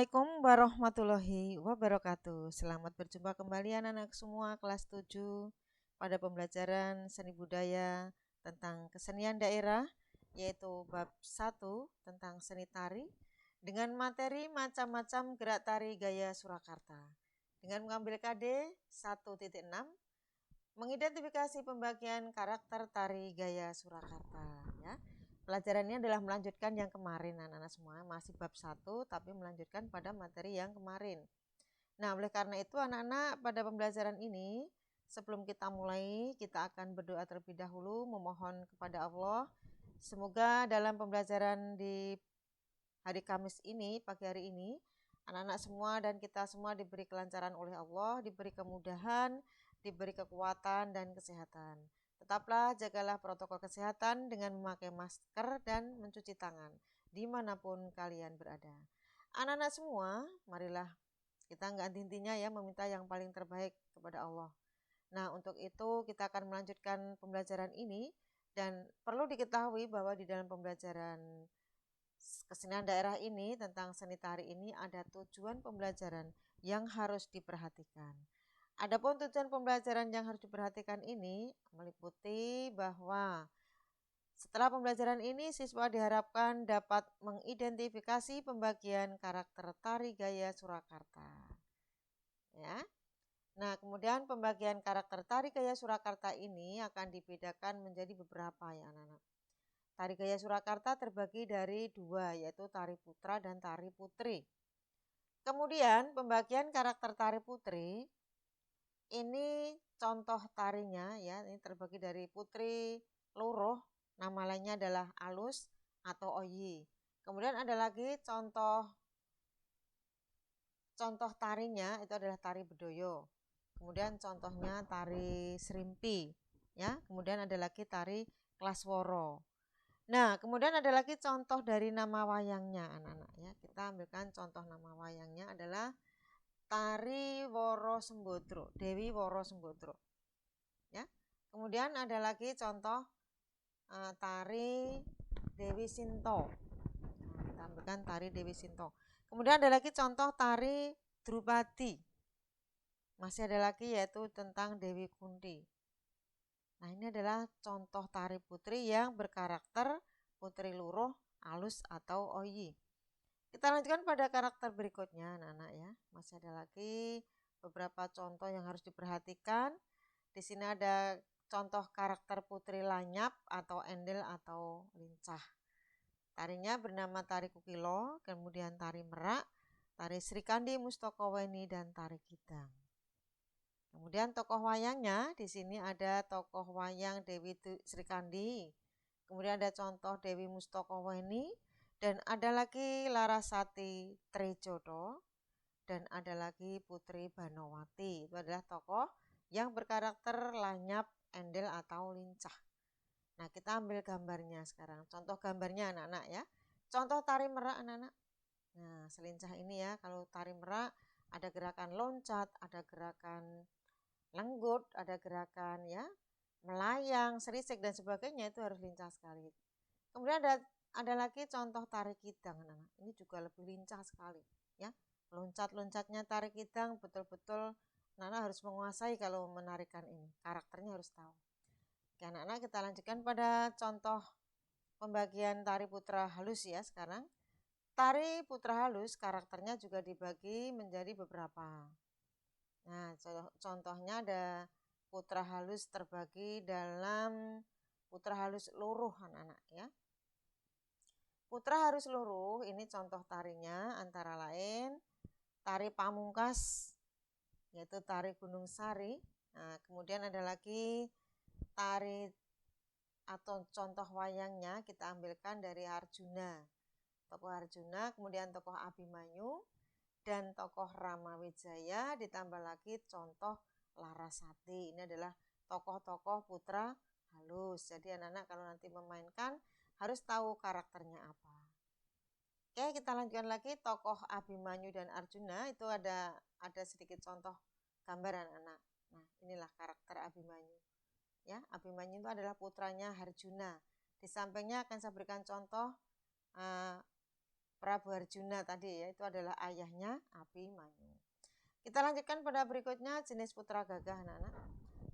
Assalamualaikum warahmatullahi wabarakatuh. Selamat berjumpa kembali anak-anak semua kelas 7 pada pembelajaran seni budaya tentang kesenian daerah, yaitu bab 1 tentang seni tari dengan materi macam-macam gerak tari gaya Surakarta. Dengan mengambil KD 1.6 mengidentifikasi pembagian karakter tari gaya Surakarta, ya. Pelajaran ini adalah melanjutkan yang kemarin anak-anak semua, masih bab 1 tapi melanjutkan pada materi yang kemarin. Nah, oleh karena itu anak-anak pada pembelajaran ini sebelum kita mulai, kita akan berdoa terlebih dahulu memohon kepada Allah semoga dalam pembelajaran di hari Kamis ini, pagi hari ini, anak-anak semua dan kita semua diberi kelancaran oleh Allah, diberi kemudahan, diberi kekuatan dan kesehatan. Tetaplah jagalah protokol kesehatan dengan memakai masker dan mencuci tangan dimanapun kalian berada. Anak-anak semua, marilah kita nggak henti-hentinya ya meminta yang paling terbaik kepada Allah. Nah, untuk itu kita akan melanjutkan pembelajaran ini dan perlu diketahui bahwa di dalam pembelajaran kesenian daerah ini tentang seni tari ini ada tujuan pembelajaran yang harus diperhatikan. Adapun tujuan pembelajaran yang harus diperhatikan ini meliputi bahwa setelah pembelajaran ini siswa diharapkan dapat mengidentifikasi pembagian karakter tari gaya Surakarta. Ya. Nah, kemudian pembagian karakter tari gaya Surakarta ini akan dibedakan menjadi beberapa ya anak-anak. Tari gaya Surakarta terbagi dari dua, yaitu tari putra dan tari putri. Kemudian pembagian karakter tari putri ini contoh tarinya ya, ini terbagi dari putri luruh, nama lainnya adalah alus atau oyi. Kemudian ada lagi contoh tarinya itu adalah tari bedoyo. Kemudian contohnya tari serimpi ya. Kemudian ada lagi tari klasworo. Nah, kemudian ada lagi contoh dari nama wayangnya anak-anak ya. Kita ambilkan contoh nama wayangnya adalah tari Woro Sembodro, Dewi Woro Sembodro. Ya. Kemudian ada lagi contoh tari Dewi Sinto. Nah, kita ambilkan tari Dewi Sinto. Kemudian ada lagi contoh tari Drupadi. Masih ada lagi yaitu tentang Dewi Kunti. Nah, ini adalah contoh tari putri yang berkarakter putri luruh, alus atau oyi. Kita lanjutkan pada karakter berikutnya anak-anak ya. Masih ada lagi beberapa contoh yang harus diperhatikan. Di sini ada contoh karakter putri lanyap atau endel atau lincah. Tarinya bernama tari kukilo, kemudian tari merak, tari Srikandi Mustokoweni dan tari Kidang. Kemudian tokoh wayangnya di sini ada tokoh wayang Dewi Srikandi. Kemudian ada contoh Dewi Mustokoweni dan ada lagi Larasati Trejodo dan ada lagi Putri Banowati. Itu adalah tokoh yang berkarakter lanyap, endel atau lincah. Nah, kita ambil gambarnya sekarang. Contoh gambarnya anak-anak ya. Contoh tari merak anak-anak. Nah, selincah ini ya. Kalau tari merak ada gerakan loncat, ada gerakan lenggut, ada gerakan ya melayang, serisik dan sebagainya, itu harus lincah sekali. Kemudian ada lagi contoh tari kidang anak-anak. Ini juga lebih lincah sekali ya. Loncat-loncatnya tari kidang betul-betul anak-anak harus menguasai kalau menarikan ini. Karakternya harus tahu. Oke anak-anak, kita lanjutkan pada contoh pembagian tari putra halus ya sekarang. Tari putra halus karakternya juga dibagi menjadi beberapa. Nah, contohnya ada putra halus terbagi dalam putra halus luruh anak-anak ya. Putra halus luruh ini contoh tarinya antara lain tari pamungkas yaitu tari Gunung Sari. Nah, kemudian ada lagi tari atau contoh wayangnya kita ambilkan dari Arjuna. Tokoh Arjuna, kemudian tokoh Abimanyu dan tokoh Ramawijaya, ditambah lagi contoh Larasati. Ini adalah tokoh-tokoh putra halus. Jadi anak-anak kalau nanti memainkan harus tahu karakternya apa. Oke, kita lanjutkan lagi tokoh Abimanyu dan Arjuna. Itu ada sedikit contoh gambar anak-anak. Nah, inilah karakter Abimanyu. Ya, Abimanyu itu adalah putranya Arjuna. Di sampingnya akan saya berikan contoh Prabu Arjuna tadi ya, itu adalah ayahnya Abimanyu. Kita lanjutkan pada berikutnya jenis putra gagah anak-anak.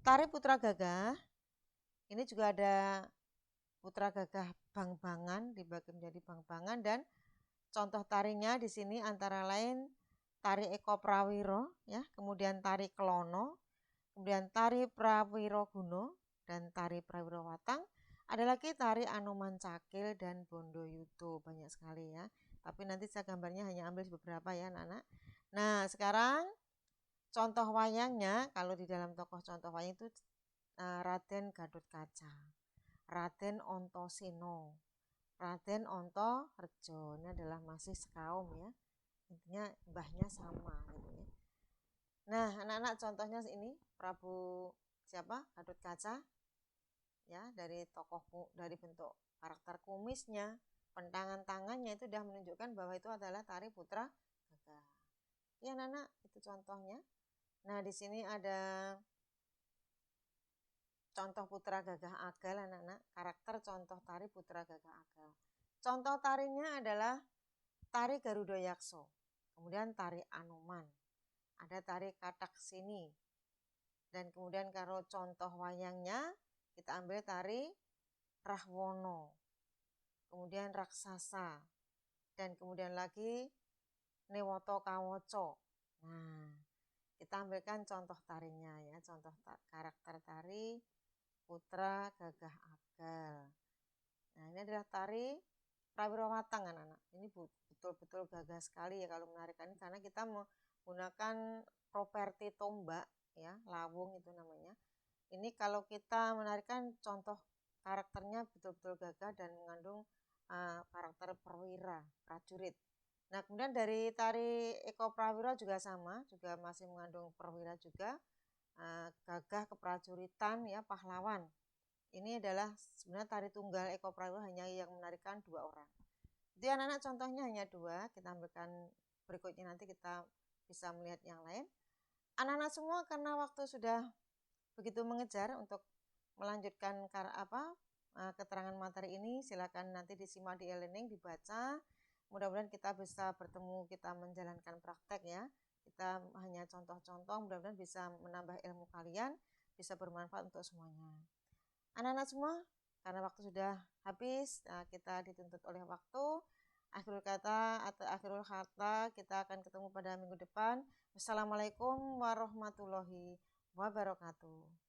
Tari putra gagah ini juga ada putra gagah bang-bangan, dibagi menjadi bang-bangan, dan contoh tarinya di sini antara lain tari Eko Prawiro ya, kemudian tari Kelono, kemudian tari Prawiro Guno dan tari Prawiro Watang. Ada lagi tari Anoman Cakil dan Bondo Yuto, banyak sekali ya. Tapi nanti saya gambarnya hanya ambil beberapa ya anak-anak. Nah, sekarang contoh wayangnya, kalau di dalam tokoh contoh wayang itu Raden Gatotkaca, Raden Antasena, Raden Antareja. Ini adalah masih sekaum ya. Intinya mbahnya sama gitu ya. Nah, anak-anak contohnya ini Prabu siapa? Gatotkaca. Ya, dari tokoh dari bentuk karakter kumisnya, pentangan tangannya itu sudah menunjukkan bahwa itu adalah tari putra gagah. Ya, anak-anak, itu contohnya. Nah, di sini ada contoh putra gagah agal anak-anak, karakter contoh tari putra gagah agal. Contoh tarinya adalah tari Garuda Yakso, kemudian tari Anoman, ada tari Kataksini, dan kemudian kalau contoh wayangnya kita ambil tari Rahwono, kemudian Raksasa, dan kemudian lagi Newoto Kawoco. Nah, kita ambilkan contoh tarinya ya, contoh karakter tari putra gagah agal. Nah, ini adalah tari Prawiro Watang anak-anak. Ini betul-betul gagah sekali ya kalau menarikan ini, karena kita menggunakan properti tombak ya, lawung itu namanya. Ini kalau kita menarikan contoh karakternya betul-betul gagah dan mengandung karakter perwira, prajurit. Nah, kemudian dari tari Eko Prawiro juga sama, juga masih mengandung perwira juga, gagah keprajuritan ya, pahlawan. Ini adalah sebenarnya tari tunggal Eko Prawiro hanya yang menarikan 2 orang. Jadi anak-anak contohnya hanya 2, kita ambilkan berikutnya nanti kita bisa melihat yang lain. Anak-anak semua karena waktu sudah begitu mengejar untuk melanjutkan keterangan materi ini, silakan nanti disimak di e-learning, dibaca. Mudah-mudahan kita bisa bertemu, kita menjalankan praktek ya. Kita hanya contoh-contoh, mudah-mudahan bisa menambah ilmu kalian, bisa bermanfaat untuk semuanya. Anak-anak semua, karena waktu sudah habis, kita dituntut oleh waktu. Akhirul kata, kita akan ketemu pada minggu depan. Wassalamualaikum warahmatullahi wabarakatuh.